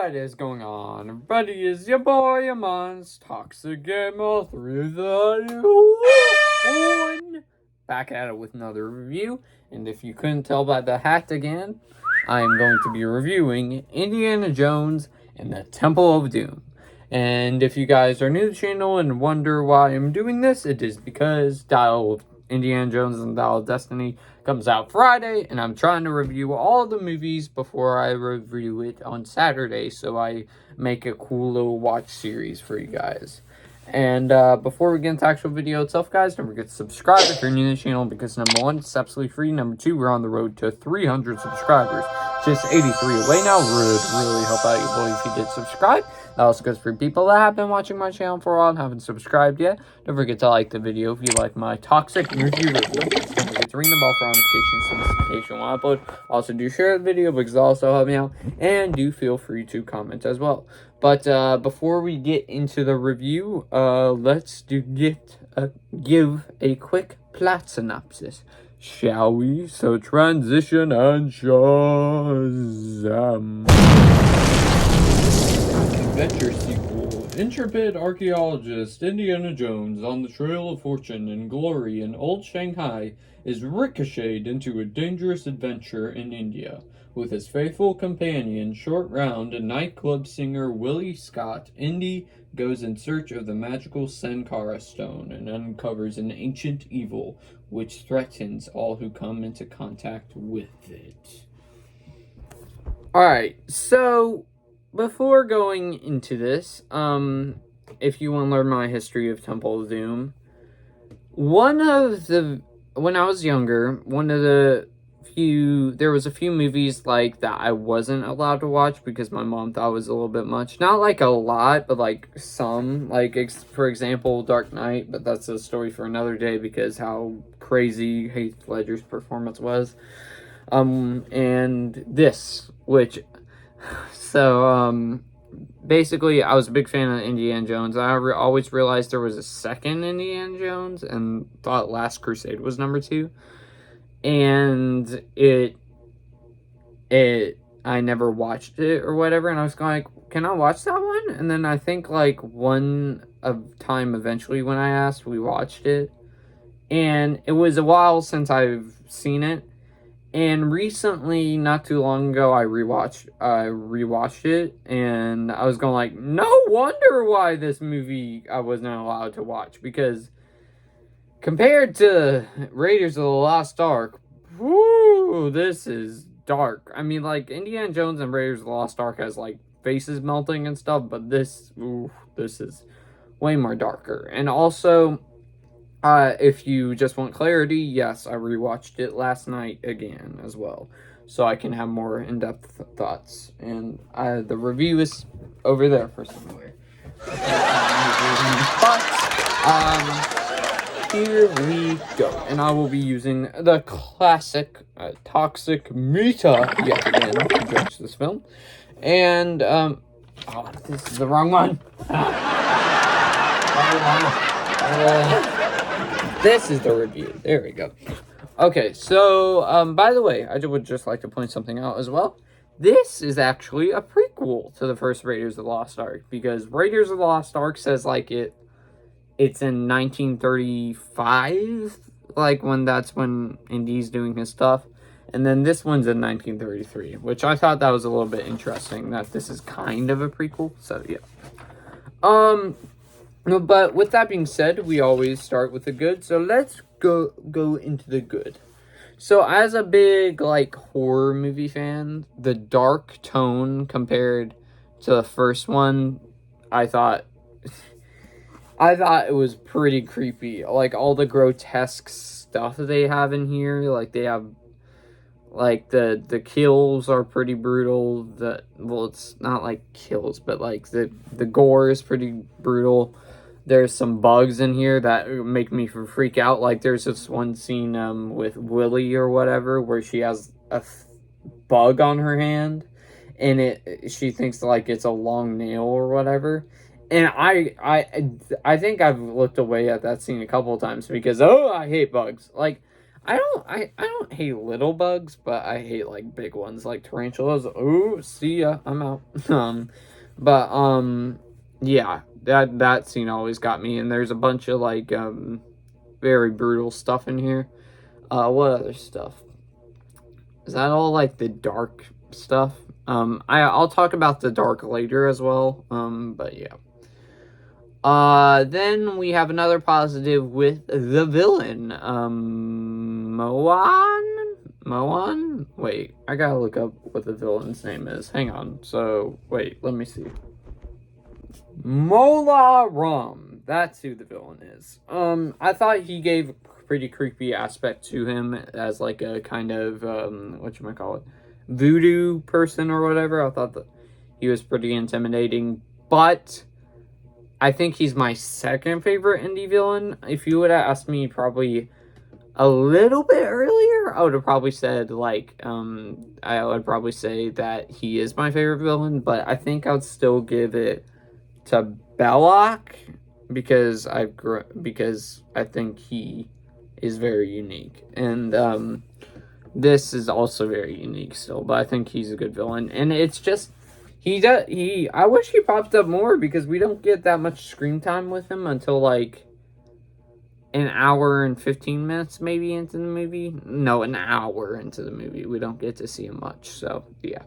What is going on, everybody? Is your boy Amon's Toxic Gamer through the one. Back at it with another review, and if you couldn't tell by the hat again, I am going to be reviewing Indiana Jones and the Temple of Doom. And if you guys are new to the channel and wonder why I'm doing this, it is because Dial of Indiana Jones and Dial of Destiny comes out Friday, and I'm trying to review all the movies before I review it on Saturday, so I make a cool little watch series for you guys. And before we get into the actual video itself, guys, don't forget to subscribe if you're new to the channel, because number one, it's absolutely free. Number two, we're on the road to 300 subscribers. Just 83 away now. Really help out your boy if you did subscribe. That also goes for people that have been watching my channel for a while and haven't subscribed yet. Don't forget to like the video if you like my toxic review. Don't forget to ring the bell for notifications so notification when I upload. Also, do share the video because it'll also help me out. And do feel free to comment as well. But before we get into the review, let's give a quick plot synopsis, shall we? So transition and Shazam. Adventure sequel. Intrepid archaeologist Indiana Jones, on the trail of fortune and glory in old Shanghai, is ricocheted into a dangerous adventure in India. With his faithful companion, Short Round, and nightclub singer Willie Scott, Indy goes in search of the magical Sankara stone and uncovers an ancient evil which threatens all who come into contact with it. Alright, so before going into this, if you want to learn my history of Temple of Doom, when I was younger, there was a few movies like that I wasn't allowed to watch because my mom thought it was a little bit much. Not like a lot, but like some. Like, for example, Dark Knight, but that's a story for another day because how crazy Heath Ledger's performance was. And this, which... So, basically, I was a big fan of Indiana Jones. I always realized there was a second Indiana Jones and thought Last Crusade was number 2. And I never watched it or whatever, and I was going like, can I watch that one? And then I think like one of time eventually when I asked, we watched it. And it was a while since I've seen it. And recently, not too long ago, I rewatched it, and I was going like, no wonder why this movie I wasn't allowed to watch, because compared to Raiders of the Lost Ark, whoo, this is dark. I mean, like, Indiana Jones and Raiders of the Lost Ark has, like, faces melting and stuff, but this is way more darker. And also, if you just want clarity, yes, I rewatched it last night again as well, so I can have more in-depth thoughts. And the review is over there for somewhere. But here we go, and I will be using the classic toxic meter yet again to judge this film. And oh, this is the wrong one. This is the review. There we go. Okay, so, by the way, I would just like to point something out as well. This is actually a prequel to the first Raiders of the Lost Ark, because Raiders of the Lost Ark says, like, it's in 1935, like, that's when Indy's doing his stuff. And then this one's in 1933, which I thought that was a little bit interesting, that this is kind of a prequel, so, yeah. But with that being said, we always start with the good, so let's go into the good. So as a big, like, horror movie fan, the dark tone compared to the first one, I thought it was pretty creepy. Like, all the grotesque stuff that they have in here, like, they have, like, the kills are pretty brutal. Well, it's not, like, kills, but, like, the gore is pretty brutal. There's some bugs in here that make me freak out. Like, there's this one scene with Willie or whatever where she has a bug on her hand, and she thinks like it's a long nail or whatever. And I think I've looked away at that scene a couple of times because, oh, I hate bugs. Like, I don't hate little bugs, but I hate like big ones like tarantulas. Ooh, see ya, I'm out. But yeah, that scene always got me. And there's a bunch of like very brutal stuff in here. What other stuff? Is that all like the dark stuff? I'll talk about the dark later as well. But yeah. Then we have another positive with the villain. Moan? Wait, I gotta look up what the villain's name is. Hang on. So, wait, let me see. Mola Ram. That's who the villain is. I thought he gave a pretty creepy aspect to him as like a kind of, whatchamacallit, voodoo person or whatever. I thought that he was pretty intimidating, but I think he's my second favorite indie villain. If you would have asked me probably a little bit earlier, I would have probably said like I would probably say that he is my favorite villain, but I think I would still give it to Belloc because I think he is very unique, and this is also very unique still, but I think he's a good villain. And it's just I wish he popped up more because we don't get that much screen time with him until like an hour and 15 minutes maybe into the movie. No, an hour into the movie. We don't get to see him much. So, yeah.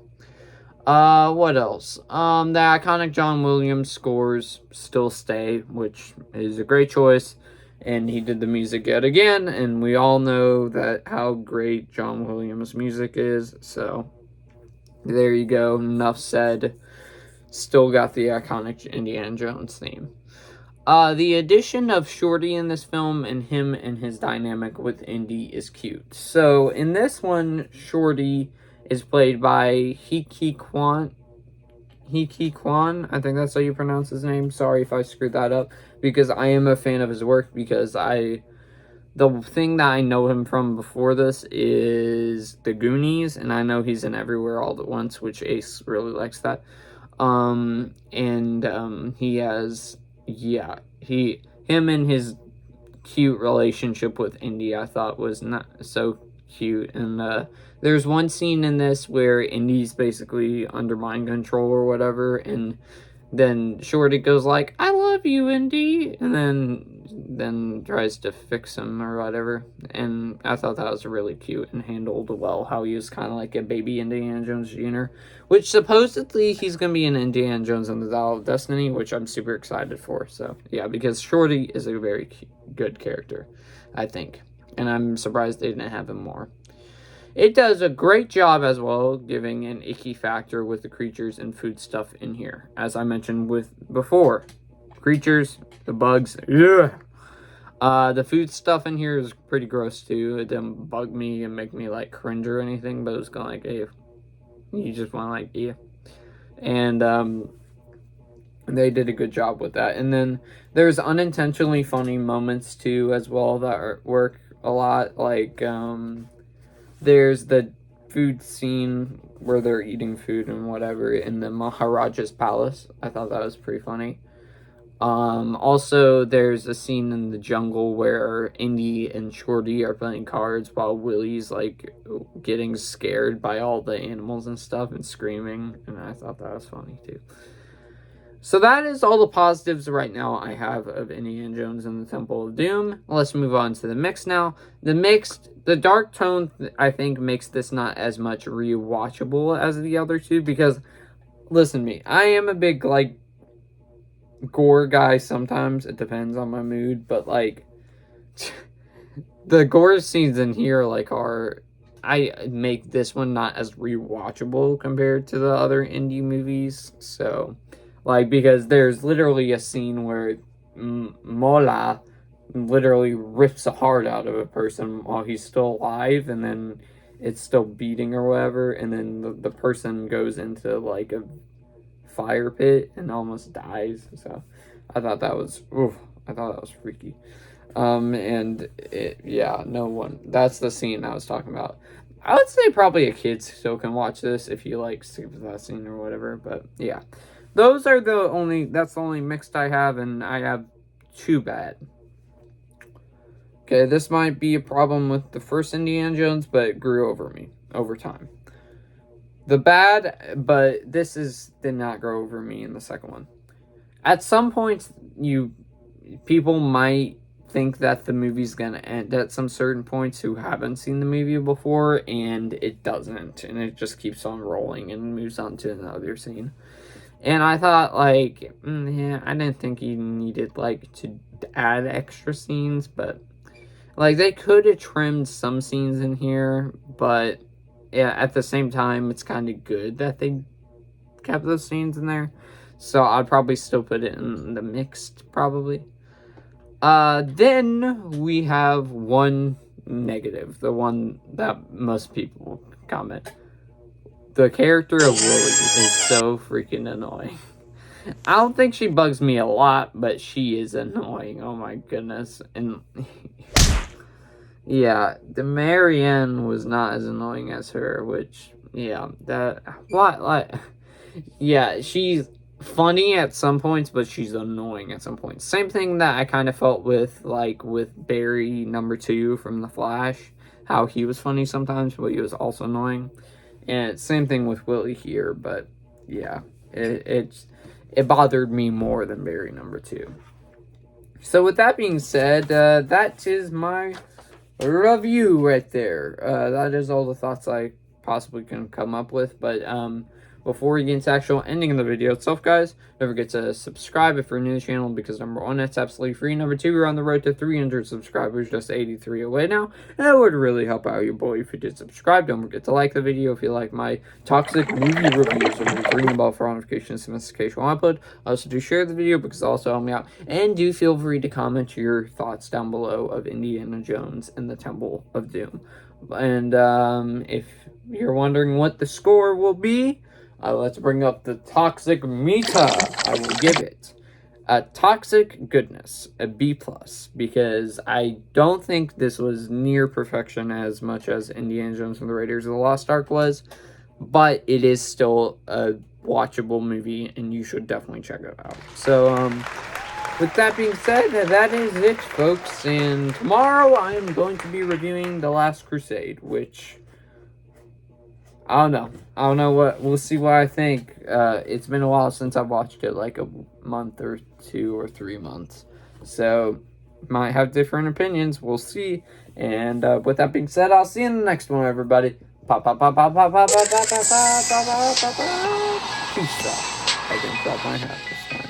What else? The iconic John Williams scores still stay, which is a great choice. And he did the music yet again, and we all know that how great John Williams' music is. So, there you go. Enough said. Still got the iconic Indiana Jones theme. The addition of Shorty in this film and him and his dynamic with Indy is cute. So, in this one, Shorty is played by Hee-Kee Kwan. Hee-Kee Kwan, I think that's how you pronounce his name. Sorry if I screwed that up, because I am a fan of his work, because the thing that I know him from before this is The Goonies, and I know he's in Everywhere All at Once, which Ace really likes that. He has, yeah, him and his cute relationship with Indy I thought was not so cute. And there's one scene in this where Indy's basically under mind control or whatever, and then Shorty goes like, "I love you, Indy," and then tries to fix him or whatever. And I thought that was really cute and handled well, how he was kind of like a baby Indiana Jones Jr., which supposedly he's going to be in Indiana Jones and the Dial of Destiny, which I'm super excited for. So, yeah, because Shorty is a very good character, I think. And I'm surprised they didn't have him more. It does a great job as well, giving an icky factor with the creatures and food stuff in here. As I mentioned before, creatures, the bugs, yeah. The food stuff in here is pretty gross too. It didn't bug me and make me like cringe or anything, but it was kind of like, hey, you just want to like, yeah. And they did a good job with that. And then there's unintentionally funny moments too as well that work a lot. Like there's the food scene where they're eating food and whatever in the Maharaja's palace. I thought that was pretty funny. Also, there's a scene in the jungle where Indy and Shorty are playing cards while Willie's like getting scared by all the animals and stuff and screaming, and I thought that was funny too. So that is all the positives right now I have of Indiana Jones and the Temple of Doom. Let's move on to the mix now. The dark tone, I think, makes this not as much rewatchable as the other two, because, listen to me, I am a big, like, gore guy sometimes. It depends on my mood, but, like, the gore scenes in here, like, I make this one not as rewatchable compared to the other indie movies, so... Like, because there's literally a scene where Mola literally rips a heart out of a person while he's still alive, and then it's still beating or whatever, and then the person goes into, like, a fire pit and almost dies. So, I thought that was freaky. That's the scene I was talking about. I would say probably a kid still can watch this if you, like, skip that scene or whatever, but, yeah. That's the only mixed I have, and I have two bad. Okay, this might be a problem with the first Indiana Jones, but it grew over me over time. The bad, but did not grow over me in the second one. At some points, people might think that the movie's gonna end at some certain points who haven't seen the movie before, and it doesn't, and it just keeps on rolling and moves on to another scene. And I thought, like, yeah, I didn't think you needed, like, to add extra scenes, but, like, they could have trimmed some scenes in here, but, yeah, at the same time, it's kind of good that they kept those scenes in there. So I'd probably still put it in the mixed, probably. Then we have one negative, the one that most people comment. The character of Lily is so freaking annoying. I don't think she bugs me a lot, but she is annoying. Oh my goodness. And yeah, the Marianne was not as annoying as her, which, yeah, yeah, she's funny at some points, but she's annoying at some points. Same thing that I kind of felt with, like, with Barry number 2 from The Flash, how he was funny sometimes, but he was also annoying. And same thing with Willie here, but yeah, it bothered me more than Barry number 2. So with that being said, that is my review right there. That is all the thoughts I possibly can come up with, but before we get into actual ending of the video itself, guys, don't forget to subscribe if you're new to the channel, because number 1, it's absolutely free. Number 2, we're on the road to 300 subscribers, just 83 away now, and that would really help out your boy if you did subscribe. Don't forget to like the video if you like my toxic movie reviews, and ring the bell for notifications and notification when I upload. Also, do share the video because it also helps me out, and do feel free to comment your thoughts down below of Indiana Jones and the Temple of Doom. And if you're wondering what the score will be, let's bring up the toxic meter. I will give it a toxic goodness, a B+, because I don't think this was near perfection as much as Indiana Jones and the Raiders of the Lost Ark was, but it is still a watchable movie, and you should definitely check it out. So, with that being said, that is it, folks, and tomorrow I am going to be reviewing The Last Crusade, which I don't know we'll see what I think. It's been a while since I've watched it, like a month or 2 or 3 months. So, might have different opinions. We'll see. And with that being said, I'll see you in the next one, everybody. Peace out. I didn't drop my hat this time.